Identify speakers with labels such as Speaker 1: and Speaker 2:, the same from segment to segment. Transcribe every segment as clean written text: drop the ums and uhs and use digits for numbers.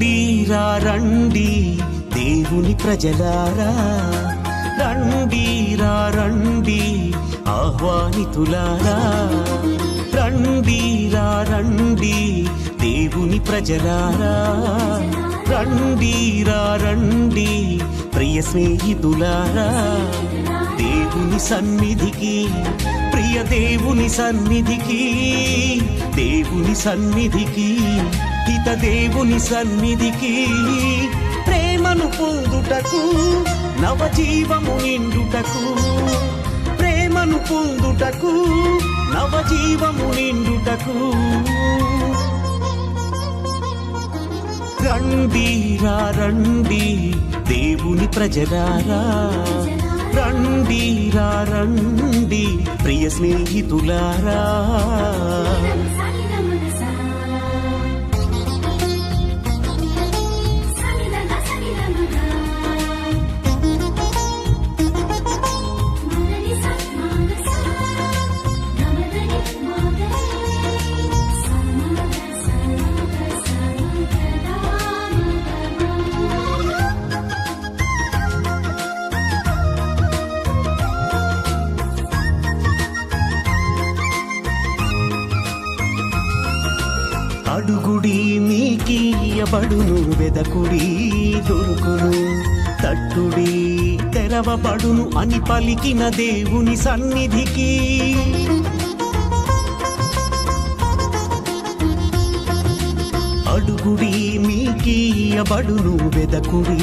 Speaker 1: రండి రండి దేవుని ప్రజలారా, రండి రండి ఆహ్వానితులారా, రండి రండి దేవుని ప్రజలారా, రండి రండి ప్రియ స్నేహితులారా, దేవుని సన్నిధికి, ప్రియ దేవుని సన్నిధికి, దేవుని సన్నిధికి, హిత దేవుని సన్నిధికి, ప్రేమను పొందుటకు, నవజీవము నిండుటకు, ప్రేమను పొందుటకు, నవజీవము నిండుటకు, రండి రండి దేవుని ప్రజలారా, రండి రండి ప్రియ స్నేహితులారా. అడుగుడి మీకియబడును, వెదకుడి దొరుకును, తట్టుడి తెరవబడును అని పలికిన దేవుని సన్నిధికి, అడుగుడి మీకియబడును, వెదకుడి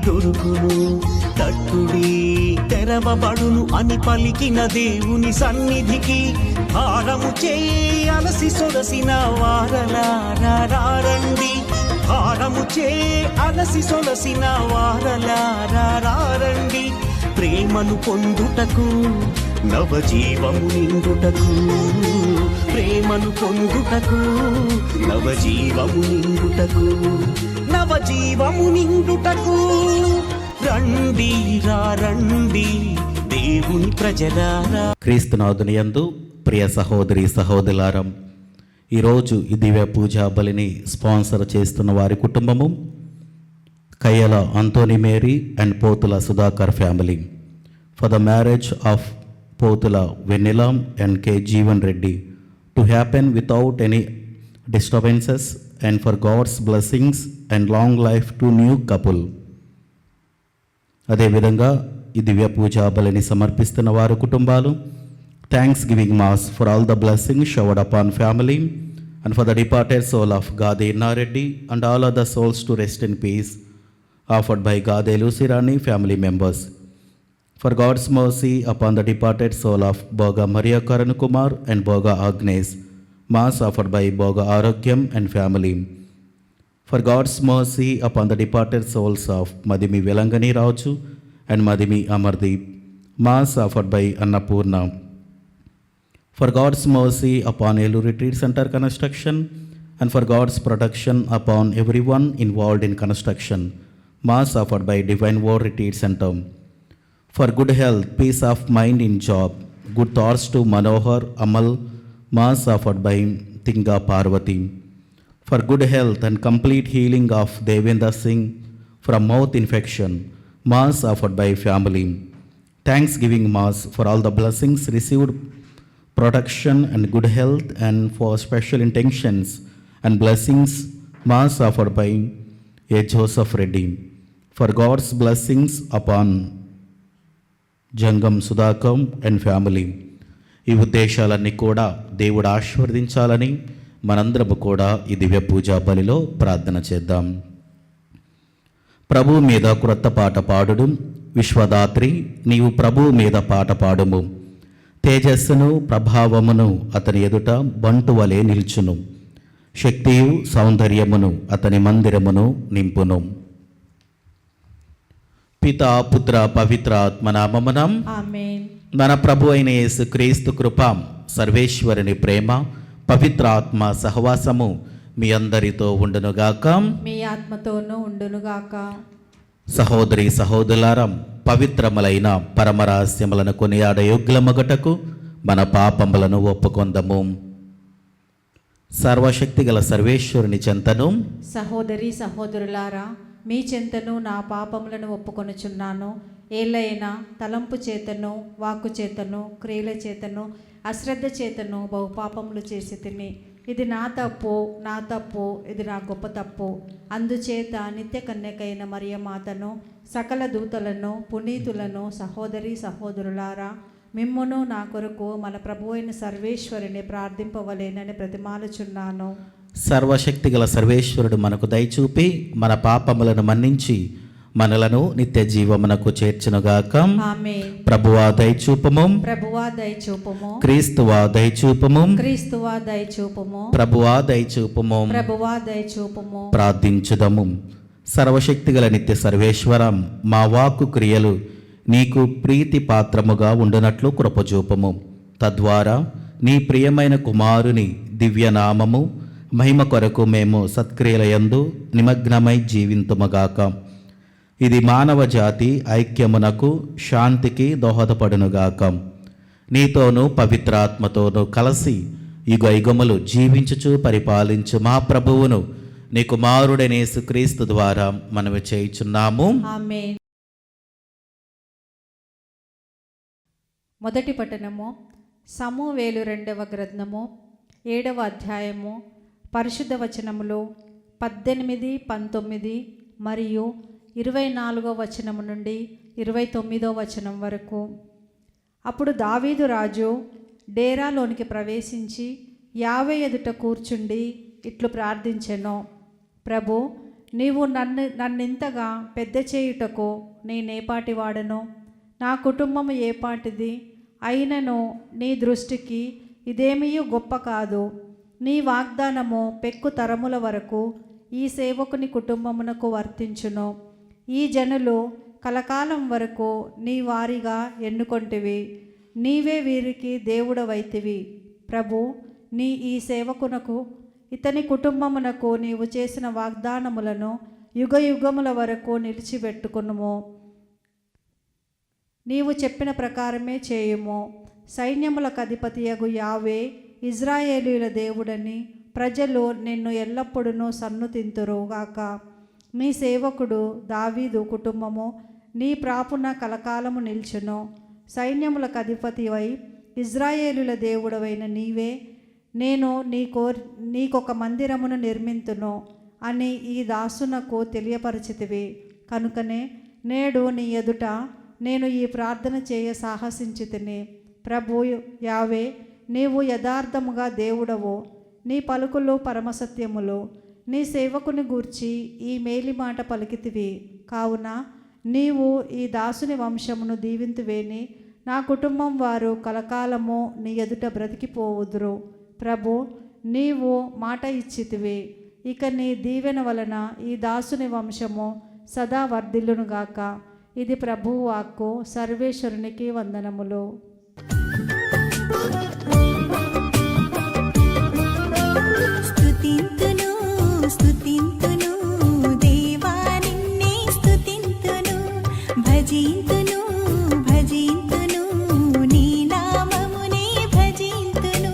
Speaker 1: దొరుకును, తట్టుడి తెరవబడును అని పలికిన దేవుని సన్నిధికి, భారము చేయి అలసి సొలసిన వారలారా రండి, భారము చేయి అలసి సొలసిన వారలారా రండి, ప్రేమను పొందుటకు, నవజీవము నిండుటకు, ప్రేమను పొందుటకు, నవజీవము నిండుటకు, నవజీవము నిండుటకు, రండి రండి దేవుని ప్రజలారా.
Speaker 2: క్రీస్తునాథుని యందు ప్రియ సహోదరి సహోదరులారా, ఈరోజు ఈ దివ్య పూజా బలిని స్పాన్సర్ చేస్తున్న వారి కుటుంబము Kayyala Anthony Mary and Pothula Sudhakar family, for the marriage of Pothula Vennela and K Jeevan Reddy to happen without any disturbances and for God's blessings and long life to new couple. అదేవిధంగా ఈ దివ్య పూజా బలిని సమర్పిస్తున్న వారి కుటుంబాలు thanksgiving mass for all the blessings showered upon family and for the departed soul of Gade Innareddy and all other souls to rest in peace offered by Gade Lucyrani family members. For God's mercy upon the departed soul of Boga Maria Karan Kumar and Boga Agnes, mass offered by Boga Arogyam and family. For God's mercy upon the departed souls of Madimi Velangani Raju and Madimi Amardeep, mass offered by Annapurna. For God's mercy upon Elu Retreat Center construction and for God's protection upon everyone involved in construction, mass offered by Divine Word Retreat Center. For good health, peace of mind in job, good thoughts to Manohar Amal, mass offered by Tinga Parvati. For good health and complete healing of Devendra Singh from mouth infection, mass offered by family. Thanksgiving mass for all the blessings received, protection and good health, and for special intentions and blessings, mass offered by A. Joseph Reddy. For God's blessings upon Jangam Sudhakam and family. ఈ ఉద్దేశాలన్నీ కూడా దేవుడు ఆశీర్వదించాలని మనందరము కూడా ఈ దివ్య పూజా బలిలో ప్రార్థన చేద్దాం. ప్రభు మీద క్రొత్త పాట పాడుడు, విశ్వదాత్రి నీవు ప్రభు మీద పాట పాడుము, తేజస్సును ప్రభావమును అతని ఎదుట బంటువలే నిల్చును, శక్తియు సౌందర్యమును అతని మందిరమును నింపును. పితా పుత్ర పవిత్ర ఆత్మనామమున ఆమేన్. మన ప్రభు అయిన యేసుక్రీస్తు కృప, సర్వేశ్వరుని ప్రేమ, పవిత్ర ఆత్మ సహవాసము మీ అందరితో ఉండునుగాక,
Speaker 3: మీ ఆత్మతోనూ ఉండునుగాక.
Speaker 2: సహోదరి సహోదరులారా, పవిత్రములైన పరమరహస్యములను కొనియాడ యోగ్యమగుటకు మన పాపములను ఒప్పుకొందము. సర్వశక్తి గల సర్వేశ్వరుని చెంతను
Speaker 3: సహోదరి సహోదరులారా, మీ చెంతను నా పాపములను ఒప్పుకొనుచున్నాను. ఏలైనా తలంపు చేతను, వాక్కు చేతను, క్రియల చేతను, అశ్రద్ధ చేతను బహుపాపములు చేసి తిని. ఇది నా తప్పు, ఇది నా గొప్ప తప్పు. అందుచేత నిత్య కన్యకైన మరియమాతను, సకల దూతలను, పునీతులను, సహోదరి సహోదరులారా, మిమ్మును నా కొరకు మన ప్రభు అయిన సర్వేశ్వరుని ప్రార్థింపవలేనని ప్రతిమాలుచున్నాను.
Speaker 2: సర్వశక్తి గల సర్వేశ్వరుడు మనకు దయచూపి మన పాపములను మన్నించి మనలను నిత్య జీవమునకు చేర్చునుగాక.
Speaker 3: ఆమేన్.
Speaker 2: ప్రభువా దయచూపము,
Speaker 3: ప్రభువా దయచూపుము,
Speaker 2: క్రీస్తువా దయచూపము,
Speaker 3: క్రీస్తువా దయచూపుము,
Speaker 2: ప్రభువా దయచూపము.
Speaker 3: ప్రభువా దయచూపుము.
Speaker 2: ప్రార్థించుదము. సర్వశక్తి గల నిత్య సర్వేశ్వరం, మా వాక్కు క్రియలు నీకు ప్రీతి పాత్రముగా ఉండునట్లు కృపచూపము. తద్వారా నీ ప్రియమైన కుమారుని దివ్యనామము మహిమ కొరకు మేము సత్క్రియలయందు నిమగ్నమై జీవింతుమగాక. ఇది మానవ జాతి ఐక్యమునకు, శాంతికి దోహదపడునుగాక. నీతోనూ పవిత్రాత్మతోనూ కలిసి యుగయుగములు జీవించుచు పరిపాలించు మా ప్రభువును నీ కుమారుడైన యేసుక్రీస్తు ద్వారా మనము చేయుచున్నాము.
Speaker 3: ఆమేన్. మొదటి పట్టణము సమూవేలు 2వ గ్రంథము 7వ అధ్యాయము పరిశుద్ధ వచనములు 18, 19 మరియు 24వ వచనము నుండి 29వ వచనం వరకు. అప్పుడు దావీదు రాజు డేరాలోనికి ప్రవేశించి యావే ఎదుట కూర్చుండి ఇట్లు ప్రార్థించెను. ప్రభు, నీవు నన్నింతగా పెద్ద చేయుటకు నేనేపాటి వాడను? నా కుటుంబము ఏపాటిది? అయినను నీ దృష్టికి ఇదేమీ గొప్ప కాదు. నీ వాగ్దానము పెక్కు తరముల వరకు ఈ సేవకుని కుటుంబమునకు వర్తించును. ఈ జనులు కలకాలం వరకు నీ వారిగా ఎన్నుకొంటివి. నీవే వీరికి దేవుడవైతివి. ప్రభు, నీ ఈ సేవకునకు ఇతని కుటుంబమునకు నీవు చేసిన వాగ్దానములను యుగయుగముల వరకు నిలిచిపెట్టుకునుము. నీవు చెప్పిన ప్రకారమే చేయుము. సైన్యములకు అధిపతియగు యావే ఇజ్రాయేలీల దేవుడని ప్రజలు నిన్ను ఎల్లప్పుడూ సన్నుతింతురుగాక. నీ సేవకుడు దావీదు కుటుంబము నీ ప్రాపున కలకాలము నిల్చును. సైన్యములకు అధిపతివై ఇజ్రాయేలుల దేవుడవైన నీవే, నేను నీకొక మందిరమును నిర్మింతును అని ఈ దాసునకు తెలియపరిచితివి. కనుకనే నేడు నీ ఎదుట నేను ఈ ప్రార్థన చేయ సాహసించితిని. ప్రభు యావే, నీవు యథార్థముగా దేవుడవు. నీ పలుకులు పరమసత్యములు. నీ సేవకుని గూర్చి ఈ మేలి మాట పలికితివి. కావున నీవు ఈ దాసుని వంశమును దీవింతువేని నా కుటుంబం వారు కలకాలము నీ ఎదుట బ్రతికిపోవుదురు. ప్రభు, నీవు మాట ఇచ్చితివి. ఇక నీ దీవెన వలన ఈ దాసుని వంశము సదా వర్ధిల్లునుగాక. ఇది ప్రభువు వాక్కు. సర్వేశ్వరునికి వందనములు.
Speaker 4: స్తుతింతును స్తుతింతును దేవా నిన్నే స్తుతింతును, భజింతును భజింతును నీ నామమునే భజింతును.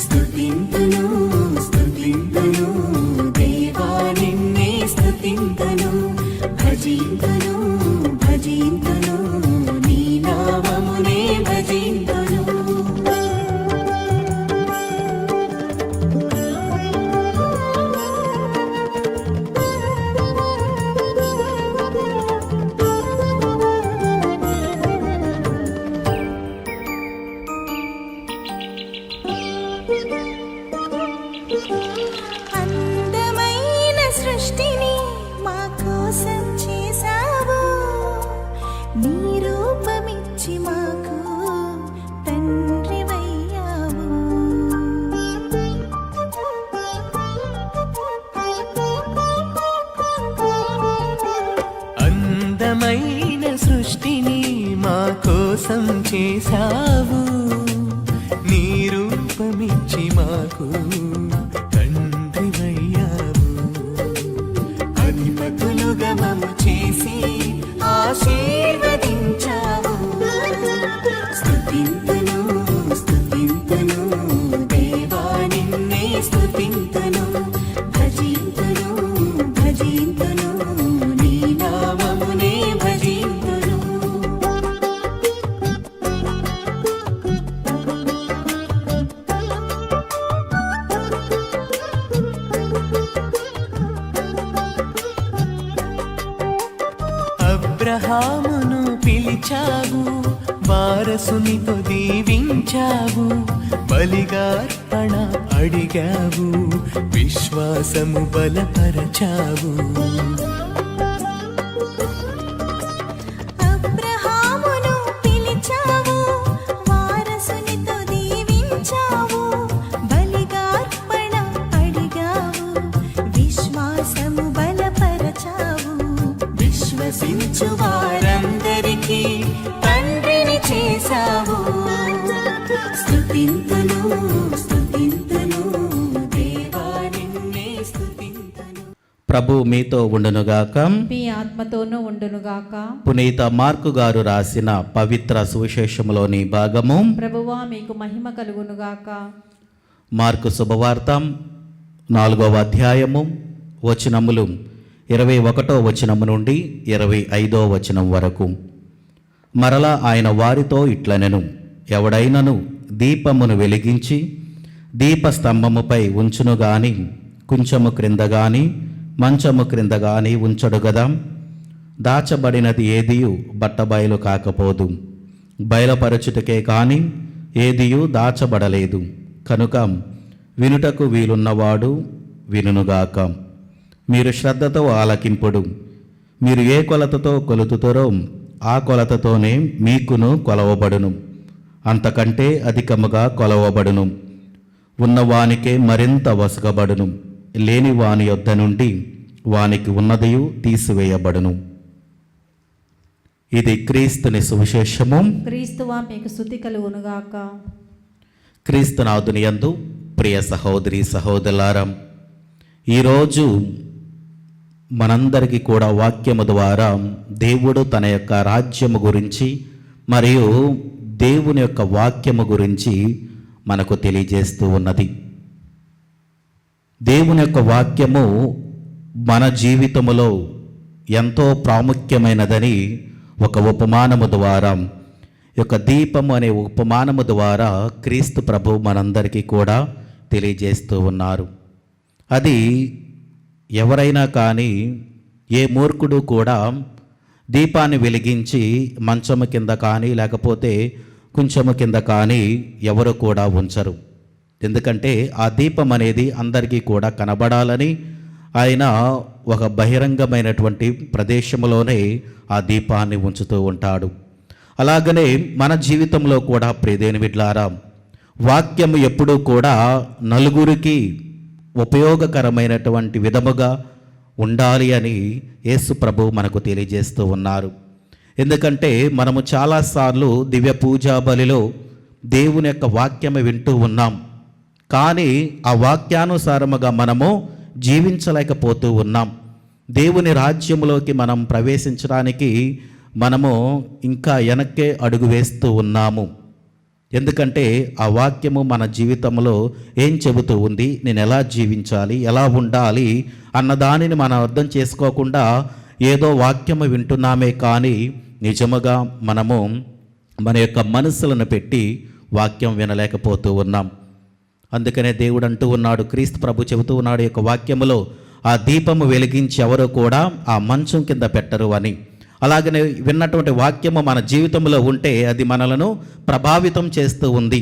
Speaker 4: స్తుతింతును స్తుతింతును దేవా నిన్నే స్తుతింతును, భజింతును భజింతును నీ నామమునే భజింతును. అందమైన సృష్టిని మా కోసం చేశావు, నీ రూపమిచ్చి మాకు తండ్రివయ్యావు.
Speaker 5: అందమైన సృష్టిని మా కోసం చేశావు, నీ రూపమిచ్చి మాకు తండ్రివయ్యావు. అధిపతులుగా మమ్ము చేసి ఆశీర్వదించావు.
Speaker 4: స్తుతింతును స్తుతింతును దేవా నిన్నే స్తుతింతును,
Speaker 5: అబ్రహామును పిలిచావు, వారసునితో దీవించావు, బలిగా అర్పణ అడిగావు, విశ్వాసము బలపరచావు.
Speaker 4: అబ్రహామును పిలిచావు, వారసునితో దీవించావు, బలిగా అర్పణ అడిగావు, విశ్వాసము బలపరచావు. విశ్వసించు వారందరికీ తండ్రిని చేశావు. స్తుతింతును స్తుతింతును దేవా నిన్నే స్తుతింతును.
Speaker 2: ప్రభు మీతో ఉండునుగాక.
Speaker 3: మీ ఆత్మతోనూ ఉండునుగాక.
Speaker 2: పునీత మార్కు గారు రాసిన పవిత్ర సువిశేషములోని భాగము.
Speaker 3: ప్రభువా మీకు మహిమ కలుగునుగాక.
Speaker 2: మార్కు శుభవార్త 4వ అధ్యాయము వచనములు 21వ వచనము నుండి 25వ వచనం వరకు. మరలా ఆయన వారితో ఇట్లనెను, ఎవడైనను దీపమును వెలిగించి దీపస్తంభముపై ఉంచును గాని కుంచము క్రింద గాని మంచము క్రింద గాని ఉంచడు గదా. దాచబడినది ఏదియు బట్టబయలు కాకపోదు, బయలుపరచుటకే కాని ఏదియు దాచబడలేదు. కనుక వినుటకు వీలున్నవాడు వినుగాక. మీరు శ్రద్ధతో ఆలకింపుడు. మీరు ఏ కొలతతో కొలుతుతారో ఆ కొలతతోనే మీకును కొలవబడును, అంతకంటే అధికముగా కొలవబడును. ఉన్నవానికే మరింత వసగబడును, లేని వాని యొద్ద నుండి వానికి ఉన్నదియు తీసివేయబడును. ఇది క్రీస్తుని సువిశేషము.
Speaker 3: క్రీస్తువా మీకు స్తుతి కలుగునుగాక.
Speaker 2: క్రీస్తునాథుని యందు ప్రియ సహోదరి సహోదరులారా, ఈరోజు మనందరికీ కూడా వాక్యము ద్వారా దేవుడు తన యొక్క రాజ్యము గురించి మరియు దేవుని యొక్క వాక్యము గురించి మనకు తెలియజేస్తూ ఉన్నది. దేవుని యొక్క వాక్యము మన జీవితములో ఎంతో ప్రాముఖ్యమైనదని ఒక ఉపమానము ద్వారా, యొక్క దీపము అనే ఉపమానము ద్వారా క్రీస్తు ప్రభు మనందరికీ కూడా తెలియజేస్తూ ఉన్నారు. అది ఎవరైనా కానీ ఏ మూర్ఖుడు కూడా దీపాన్ని వెలిగించి మంచము కింద కానీ లేకపోతే కుంచము కింద కానీ ఎవరు కూడా ఉంచరు. ఎందుకంటే ఆ దీపం అనేది అందరికీ కూడా కనబడాలని ఆయన ఒక బహిరంగమైనటువంటి ప్రదేశంలోనే ఆ దీపాన్ని ఉంచుతూ ఉంటాడు. అలాగనే మన జీవితంలో కూడా ప్రియదేని బిడ్డలారా, వాక్యము ఎప్పుడూ కూడా నలుగురికి ఉపయోగకరమైనటువంటి విధముగా ఉండాలి అని యేసు ప్రభు మనకు తెలియజేస్తూ ఉన్నారు. ఎందుకంటే మనము చాలాసార్లు దివ్య పూజా బలిలో దేవుని యొక్క వాక్యము వింటూ ఉన్నాం, కానీ ఆ వాక్యానుసారముగా మనము జీవించలేకపోతూ ఉన్నాం. దేవుని రాజ్యములోకి మనం ప్రవేశించడానికి మనము ఇంకా వెనక్కే అడుగు వేస్తూ ఉన్నాము. ఎందుకంటే ఆ వాక్యము మన జీవితంలో ఏం చెబుతూ ఉంది, నేను ఎలా జీవించాలి, ఎలా ఉండాలి అన్నదానిని మనం అర్థం చేసుకోకుండా ఏదో వాక్యము వింటున్నామే కానీ నిజముగా మనము మన యొక్క మనసులను పెట్టి వాక్యం వినలేకపోతూ ఉన్నాం. అందుకనే దేవుడు అంటూ ఉన్నాడు, క్రీస్తు ప్రభు చెబుతూ ఉన్నాడు ఈ యొక్క వాక్యములో, ఆ దీపము వెలిగించి ఎవరు కూడా ఆ మంచం కింద పెట్టరు అని. అలాగనే విన్నటువంటి వాక్యము మన జీవితంలో ఉంటే అది మనలను ప్రభావితం చేస్తూ ఉంది.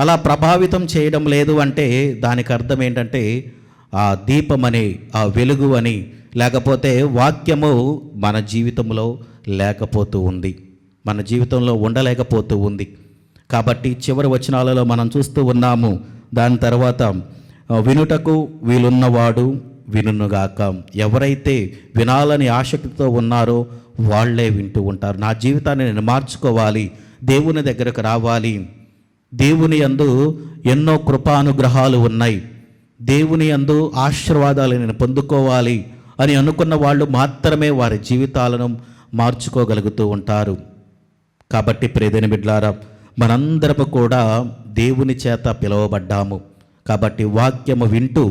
Speaker 2: అలా ప్రభావితం చేయడం లేదు అంటే దానికి అర్థం ఏంటంటే ఆ దీపం అని, ఆ వెలుగు అని, లేకపోతే వాక్యము మన జీవితంలో లేకపోతూ ఉంది, మన జీవితంలో ఉండలేకపోతూ ఉంది. కాబట్టి చివరి వచనాలలో మనం చూస్తూ ఉన్నాము. దాని తర్వాత వినుటకు వీలున్నవాడు వినుగాక. ఎవరైతే వినాలని ఆసక్తితో ఉన్నారో వాళ్ళే వింటూ ఉంటారు. నా జీవితాన్ని నేను మార్చుకోవాలి, దేవుని దగ్గరకు రావాలి, దేవుని యందు ఎన్నో కృపానుగ్రహాలు ఉన్నాయి, దేవుని యందు ఆశీర్వాదాలు నేను పొందుకోవాలి అని అనుకున్న వాళ్ళు మాత్రమే వారి జీవితాలను మార్చుకోగలుగుతూ ఉంటారు. కాబట్టి ప్రియదేని బిడ్డలారా, మనందరము కూడా దేవుని చేత పిలువబడ్డాము. కాబట్టి వాక్యము వింటూ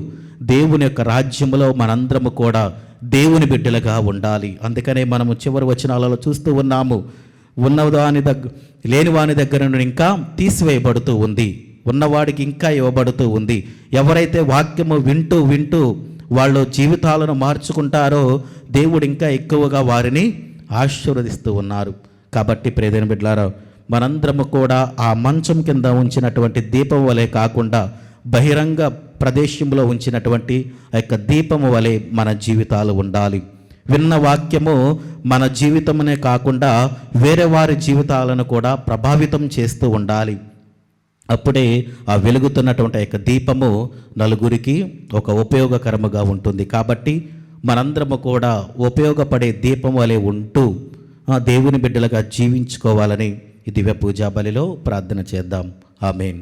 Speaker 2: దేవుని యొక్క రాజ్యములో మనందరము కూడా దేవుని బిడ్డలుగా ఉండాలి. అందుకనే మనము చివరి వచనాలలో చూస్తూ ఉన్నాము, ఉన్నవాని లేని వాని దగ్గర నుండి ఇంకా తీసివేయబడుతూ ఉంది, ఉన్నవాడికి ఇంకా ఇవ్వబడుతూ ఉంది. ఎవరైతే వాక్యము వింటూ వింటూ వాళ్ళు జీవితాలను మార్చుకుంటారో దేవుడు ఇంకా ఎక్కువగా వారిని ఆశీర్వదిస్తూ ఉన్నారు. కాబట్టి ప్రియమైన బిడ్డలారా, మనందరము కూడా ఆ మంచం కింద ఉంచినటువంటి దీపం వలె కాకుండా బహిరంగ ప్రదేశంలో ఉంచినటువంటి ఆ యొక్క దీపము వలె మన జీవితాలు ఉండాలి. విన్న వాక్యము మన జీవితమునే కాకుండా వేరే వారి జీవితాలను కూడా ప్రభావితం చేస్తూ ఉండాలి. అప్పుడే ఆ వెలుగుతున్నటువంటి ఆ యొక్క దీపము నలుగురికి ఒక ఉపయోగకరముగా ఉంటుంది. కాబట్టి మనందరము కూడా ఉపయోగపడే దీపం వలె ఉంటూ ఆ దేవుని బిడ్డలుగా జీవించుకోవాలని ఈ దివ్య పూజా బలిలో ప్రార్థన చేద్దాం. ఆమేన్.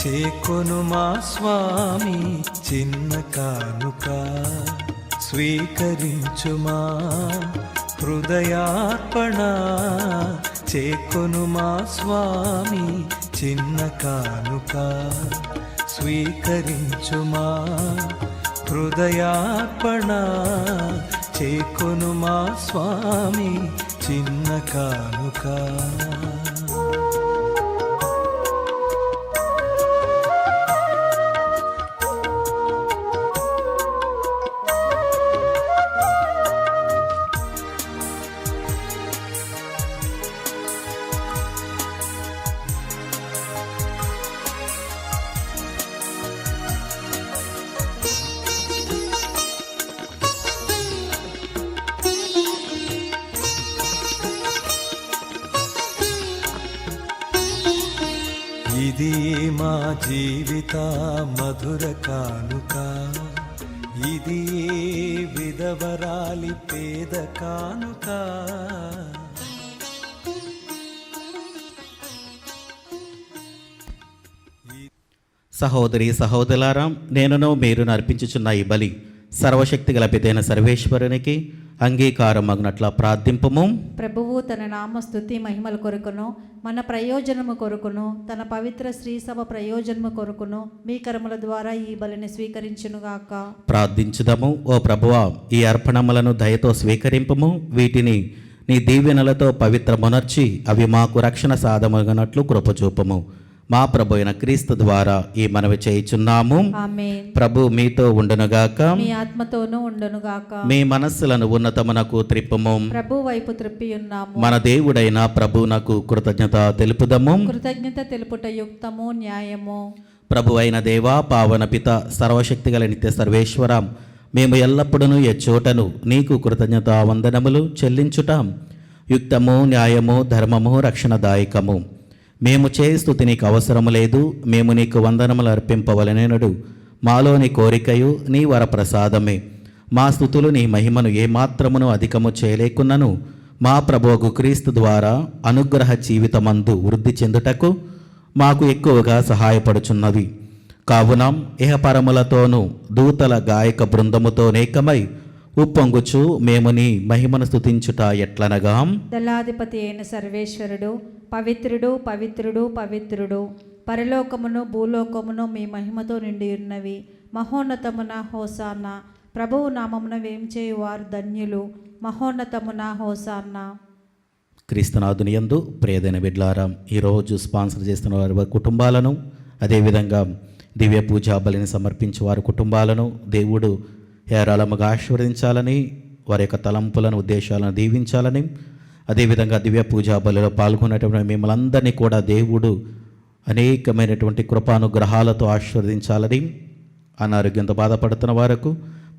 Speaker 5: చేకొను మా స్వామి చిన్న కానుక, స్వీకరించుమా హృదయార్పణ. చేకొను మా స్వామి చిన్న కానుక, స్వీకరించుమా హృదయార్పణ. చేకొను మా స్వామి చిన్న కానుక. ఇది మా జీవిత మధుర కానుక, ఇది విధవరాలి పేద కానుక.
Speaker 2: సహోదరి సహోదరులారా, నేనును మీరును అర్పించుచున్న ఈ బలి సర్వశక్తి గల పితైన సర్వేశ్వరునికి అంగీకారం అగినట్ల ప్రార్థింపము.
Speaker 3: ప్రభువు తన నామ స్తుతి మహిమల కొరకును మన ప్రయోజనము కొరకును తన పవిత్ర శ్రీ సభ ప్రయోజనము కొరకును మీ కరముల ద్వారా ఈ బలిని స్వీకరించునుగాక.
Speaker 2: ప్రార్థించుదము. ఓ ప్రభువా, ఈ అర్పణములను దయతో స్వీకరింపము. వీటిని నీ దీవెనలతో పవిత్రమునర్చి అవి మాకు రక్షణ సాధమగినట్లు కృపచూపము. మా ప్రభు అయిన క్రీస్తు ద్వారా ఈ మనవి చేయుచున్నాము.
Speaker 3: ఆమేన్.
Speaker 2: ప్రభు మీతో ఉండునుగాక,
Speaker 3: మీ ఆత్మతోనూ ఉండునుగాక.
Speaker 2: మీ మనస్సులను ఉన్నతమునకు త్రిప్పుము.
Speaker 3: ప్రభు వైపు త్రిప్పి ఉన్నాము.
Speaker 2: మన దేవుడైన ప్రభువునకు కృతజ్ఞత తెలుపుదము.
Speaker 3: కృతజ్ఞత తెలుపుట యుక్తము న్యాయము.
Speaker 2: ప్రభు అయిన దేవా, పావన పిత, సర్వశక్తిగల నిత్య సర్వేశ్వరం, మేము ఎల్లప్పుడూ ఎచ్చోటను నీకు కృతజ్ఞత వందనములు చెల్లించుటాం యుక్తము న్యాయము ధర్మము రక్షణదాయకము. మేము చేయి స్తుతి నీకు అవసరము లేదు, మేము నీకు వందనములు అర్పింపవలనెనడు మాలోని కోరికయు నీ వరప్రసాదమే. మా స్తుతులు నీ మహిమను ఏమాత్రమును అధికము చేయలేకున్నను మా ప్రభువు క్రీస్తు ద్వారా అనుగ్రహ జీవితమందు వృద్ధి చెందుటకు మాకు ఎక్కువగా సహాయపడుచున్నవి. కావున ఇహపరములతోనూ దూతల గాయక బృందముతోనేకమై ఉప్పొంగుచు మేము నీ మహిమను స్తుతించుట ఎట్లనగా,
Speaker 3: దళాధిపతి అయిన సర్వేశ్వరుడు పవిత్రుడు పవిత్రుడు పవిత్రుడు, పరలోకమును భూలోకమును మీ మహిమతో నిండి ఉన్నవి. మహోన్నతమున హోసానా, ప్రభువు నామమున వేంచేయువారు ధన్యులు. మహోన్నతమున హోసానా.
Speaker 2: క్రీస్తునాథుని యందు ప్రియదైన బిడ్లారా, ఈరోజు స్పాన్సర్ చేస్తున్న వారి కుటుంబాలను, అదేవిధంగా దివ్య పూజా బలిని సమర్పించే వారి కుటుంబాలను దేవుడు ఏరాళముగా ఆశీర్వదించాలని, వారి యొక్క తలంపులను ఉద్దేశాలను దీవించాలని, అదేవిధంగా దివ్య పూజా బలిలో పాల్గొనేటువంటి మిమ్మల్ని అందరినీ కూడా దేవుడు అనేకమైనటువంటి కృపానుగ్రహాలతో ఆశీర్వదించాలని, అనారోగ్యంతో బాధపడుతున్న వారికి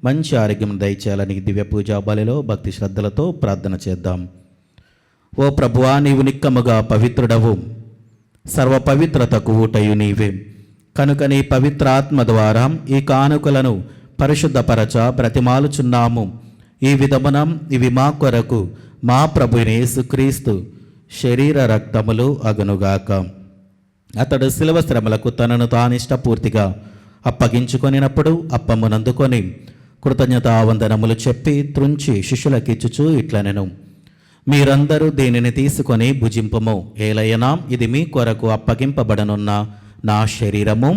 Speaker 2: మంచి ఆరోగ్యం దయచేయాలని దివ్య పూజా బలిలో భక్తి శ్రద్ధలతో ప్రార్థన చేద్దాం. ఓ ప్రభువా, నీవు నిక్కముగా పవిత్రుడవు, సర్వ పవిత్రతకు ఊటయు నీవే. కనుక నీ పవిత్ర ఆత్మ ద్వారా ఈ కానుకలను పరిశుద్ధపరచ బ్రతిమాలుచున్నాము. ఈ విధమున ఇవి మా కొరకు మా ప్రభువైన యేసుక్రీస్తు శరీర రక్తములు అగునుగాక. అతడు శిలువ శ్రమలకు తనను తానిష్టపూర్తిగా అప్పగించుకొనినప్పుడు అప్పమునందుకొని కృతజ్ఞతావందనములు చెప్పి త్రుంచి శిష్యులకిచ్చుచూ ఇట్లనెను, మీరందరూ దీనిని తీసుకొని భుజింపుము. ఏలయనా ఇది మీ కొరకు అప్పగింపబడనున్న నా శరీరము.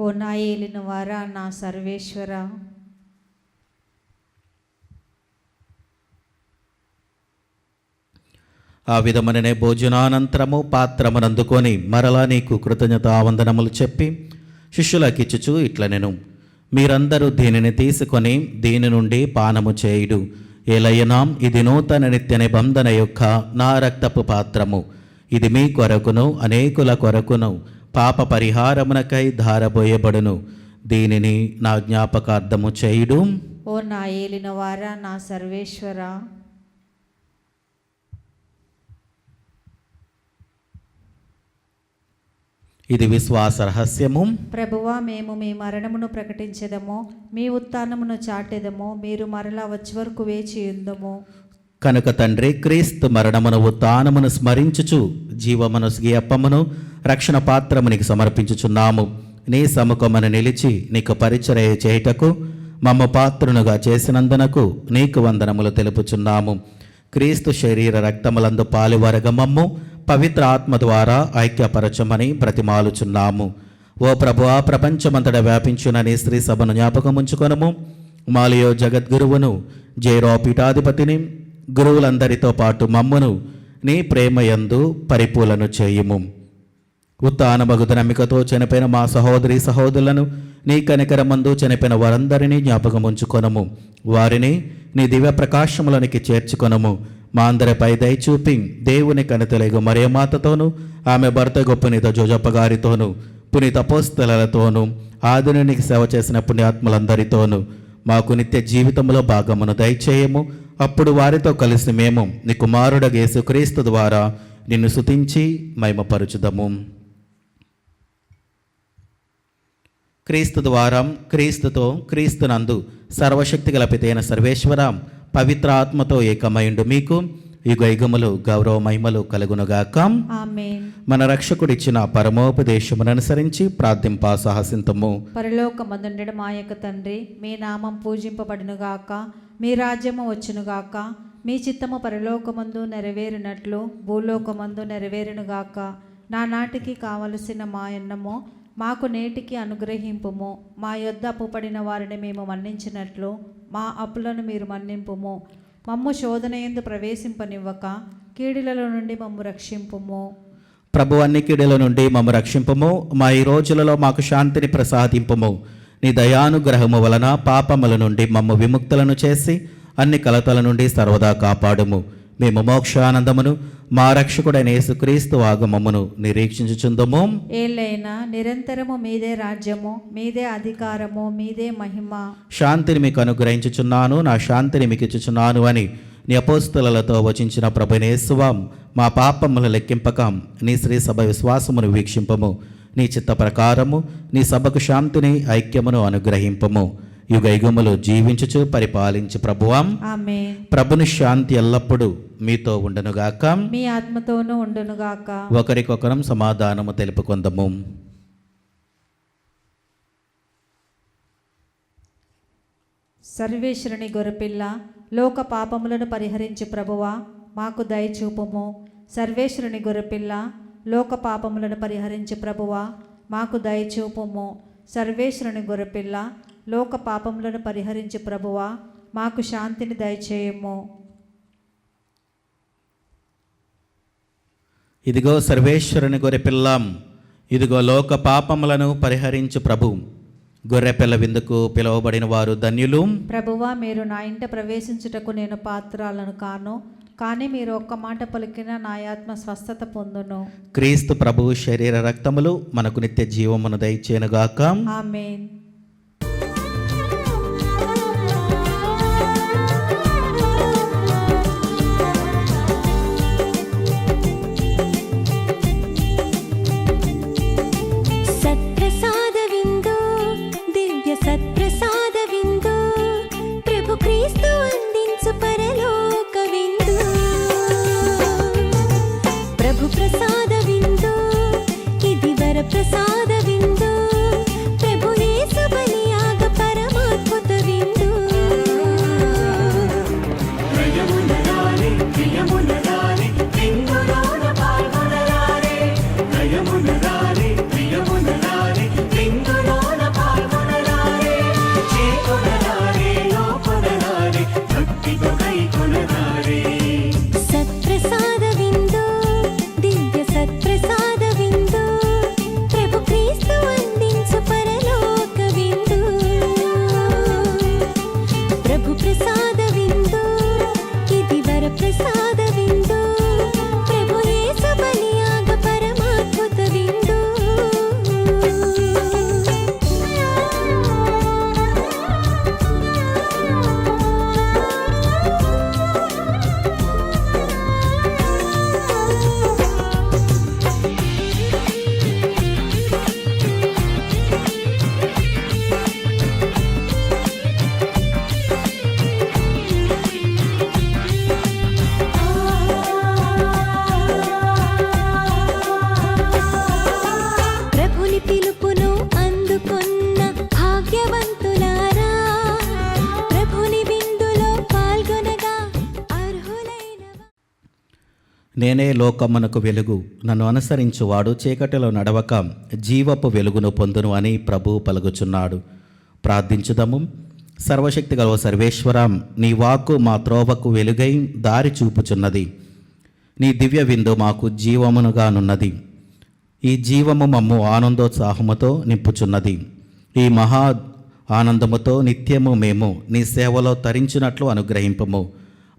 Speaker 3: ఓ నా ఏలిన వారా, నా సర్వేశ్వర.
Speaker 2: ఆ విధముననే భోజనానంతరము పాత్రమునందుకొని మరలా నీకు కృతజ్ఞతావందనములు చెప్పి శిష్యులకిచ్చుచు ఇట్లనెను, మీరందరూ దీనిని తీసుకొని దీని నుండి పానము చేయుడు. ఏలయనా ఇది నూతన నిత్య నిబంధన యొక్క నా రక్తపు పాత్రము. ఇది మీ కొరకును అనేకుల కొరకును పాప పరిహారమునకై ధారబోయబడును. దీనిని నా జ్ఞాపకార్థము చేయుడు.
Speaker 3: ఓ నా ఏలిన వారా, నా సర్వేశ్వర.
Speaker 2: ఇది విశ్వాస రహస్యము.
Speaker 3: ప్రభువా, మేము మీ మరణమును ప్రకటించెదము, మీ ఉత్థానమును చాటెదము, మీరు మరలా వచ్చే వరకు వేచి ఉందము.
Speaker 2: కనుక తండ్రి, క్రీస్తు మరణమును ఉత్థానమును స్మరించుచు జీవమనస్గి అప్పమును రక్షణ పాత్రము నీకు సమర్పించుచున్నాము. నీ సముఖమును నిలిచి నీకు పరిచర్య చేయుటకు మమ్మ పాత్రునుగా చేసినందునకు నీకు వందనములు తెలుపుచున్నాము. క్రీస్తు శరీర రక్తములందు పాలువరగ మమ్ము పవిత్ర ఆత్మ ద్వారా ఐక్యపరచమని బ్రతిమాలుచున్నాము. ఓ ప్రభువా, ప్రపంచమంతటా వ్యాపించిన నీ స్త్రీ సభను జ్ఞాపకముంచుకొనము. మాలియో జగద్గురువును, జైరో పీఠాధిపతిని, గురువులందరితో పాటు మమ్మును నీ ప్రేమయందు పరిపూలను చేయుము. ఉత్థానమగు నమ్మికతో చనిపోయిన మా సహోదరి సహోదరులను నీ కనికరమందు చనిపోయిన వారందరినీ జ్ఞాపకముంచుకొనము. వారిని నీ దివ్య ప్రకాశములనికి చేర్చుకొనము. మా అందరిపై దయచూపి దేవుని కనితలేగు మరియమాతతోనూ ఆమె భర్త గొప్పనీత జోజప్ప గారితోనూ పునీత అపోస్తలులతోనూ ఆదినునికి సేవ చేసిన పుణ్యాత్ములందరితోనూ మాకు నిత్య జీవితంలో భాగమును దయచేయము. అప్పుడు వారితో కలిసి మేము నీ కుమారుడగు యేసుక్రీస్తు ద్వారా నిన్ను స్తుతించి మహిమపరచుదము. క్రీస్తు ద్వారా, క్రీస్తుతో, క్రీస్తునందు సర్వశక్తి గల పితైన సర్వేశ్వరం పవిత్ర ఆత్మతో ఏకమైండు మీకు యుగయుగములు గౌరవ మహిమలు కలుగునుగాక.
Speaker 3: ఆమేన్.
Speaker 2: మన రక్షకుడిచ్చిన పరమోపదేశమును అనుసరించి ప్రార్థింప సాహసింతము.
Speaker 3: పరలోకమందుండెడు మా యొక్క తండ్రి, మీ నామం పూజింపబడునుగాక, మీ రాజ్యము వచ్చునుగాక, మీ చిత్తము పరలోకమందు నెరవేరినట్లు భూలోకమందు నెరవేరునుగాక. నా నాటికి కావలసిన మా అన్నము మాకు నేటికి అనుగ్రహింపుము. మా యొద్ద అప్పుపడిన వారిని మేము మన్నించినట్లు మా అప్పులను మీరు మన్నింపుము. మమ్ము శోధనయందు ప్రవేశింపనివ్వక కీడులలో నుండి మమ్ము రక్షింపుము.
Speaker 2: ప్రభు, అన్ని కీడుల నుండి మమ్ము రక్షింపుము. మా ఈ రోజులలో మాకు శాంతిని ప్రసాదింపుము. నీ దయానుగ్రహము వలన పాపముల నుండి మమ్ము విముక్తులను చేసి అన్ని కలతల నుండి సర్వదా కాపాడుము. మేము మోక్షానందమును మా రక్షకుడైన యేసుక్రీస్తు ఆగమమును నిరీక్షించుచుందము.
Speaker 3: ఏలైనా నిరంతరము మీదే రాజ్యము, మీదే అధికారము, మీదే మహిమ.
Speaker 2: శాంతిని మీకు అనుగ్రహించుచున్నాను, నా శాంతిని మీకు ఇచ్చుచున్నాను అని నీ అపోస్తలులతో వచించిన ప్రభువైన యేసువాం, మా పాపములు లెక్కింపకం నీ శ్రీ సభ విశ్వాసమును వీక్షింపము. నీ చిత్త ప్రకారము నీ సభకు శాంతిని ఐక్యమును అనుగ్రహింపము. యుగయుగములు జీవించుచు పరిపాలించి ప్రభువాం.
Speaker 3: ఆమేన్.
Speaker 2: ప్రభుని శాంతి ఎల్లప్పుడూ మీతో ఉండునుగాక,
Speaker 3: మీ ఆత్మతోనూ ఉండునుగాక.
Speaker 2: ఒకరికొకరం సమాధానము తెలుపుకొందము.
Speaker 3: సర్వేశ్వరుని గొర్రెపిల్ల, లోక పాపములను పరిహరించు ప్రభువా, మాకు దయచూపుము. సర్వేశ్వరుని గొర్రెపిల్ల, లోక పాపములను పరిహరించు ప్రభువా, మాకు దయచూపుము. సర్వేశ్వరుని గొర్రెపిల్ల, లోక పాపములను పరిహరించు ప్రభువా, మాకు శాంతిని దయచేయము.
Speaker 2: ఇదిగో సర్వేశ్వరుని గొర్రెపిల్లాం, ఇదిగో లోక పాపములను పరిహరించు ప్రభు. గొర్రెపిల్ల విందుకు పిలువబడిన వారు ధన్యులు.
Speaker 3: ప్రభువా, మీరు నా ఇంట ప్రవేశించుటకు నేను పాత్రాలను కాను, కానీ మీరు ఒక్క మాట పలికిన నా ఆత్మ స్వస్థత పొందును.
Speaker 2: క్రీస్తు ప్రభు శరీర రక్తములు మనకు నిత్య జీవమును దయచేయునుగాక.
Speaker 3: ఆమేన్.
Speaker 4: సత్ప్రసాదవిందు, దివ్య సత్ప్రసాదవిందు, ప్రభు క్రీస్తు అందించు పరలోక విందు. ప్రభు ప్రసాదవిందు, ఇది వర ప్రసాదవిందు, ప్రభు యేసు
Speaker 2: నేనే లోకమునకు వెలుగు, నన్ను అనుసరించువాడు చీకటిలో నడవక జీవపు వెలుగును పొందును అని ప్రభువు పలుకుచున్నాడు. ప్రార్థించుదాము. సర్వశక్తి గల సర్వేశ్వరం, నీ వాక్కు మా త్రోవకు వెలుగై దారి చూపుచున్నది. నీ దివ్య విందు మాకు జీవమునుగానున్నది. ఈ జీవము మమ్ము ఆనందోత్సాహముతో నింపుచున్నది. ఈ మహా ఆనందముతో నిత్యము మేము నీ సేవలో తరించినట్లు అనుగ్రహింపము.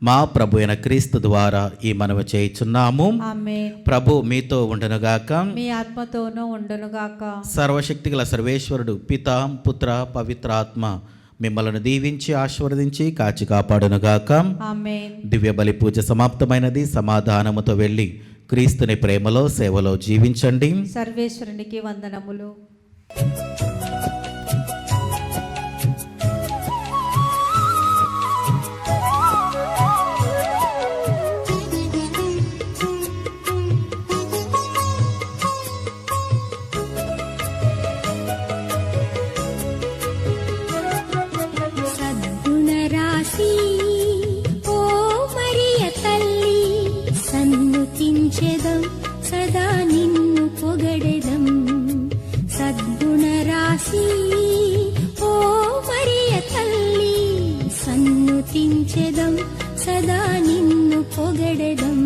Speaker 2: మా ప్రభు అయిన క్రీస్తు ద్వారా ఈ మనవి చేయుచున్నాము.
Speaker 3: ఆమేన్.
Speaker 2: ప్రభు మీతో ఉండునుగాక.
Speaker 3: మీ ఆత్మతోనూ ఉండునుగాక.
Speaker 2: సర్వశక్తి గల సర్వేశ్వరుడు పిత, పుత్ర, పవిత్రాత్మ మిమ్మల్ని దీవించి ఆశీర్వదించి కాచి కాపాడునుగాక.
Speaker 3: ఆమేన్.
Speaker 2: దివ్య బలి పూజ సమాప్తమైనది. సమాధానముతో వెళ్ళి క్రీస్తుని ప్రేమలో సేవలో జీవించండి.
Speaker 3: సర్వేశ్వరునికి వందనములు.
Speaker 4: సద్గుణరాశి ఓ మరియ తల్లి, సన్నుతించెదం సదా నిన్ను పొగడెదం. సద్గుణరాశి ఓ మరియ తల్లి, సన్నుతించెదం సదా నిన్ను పొగడెదం.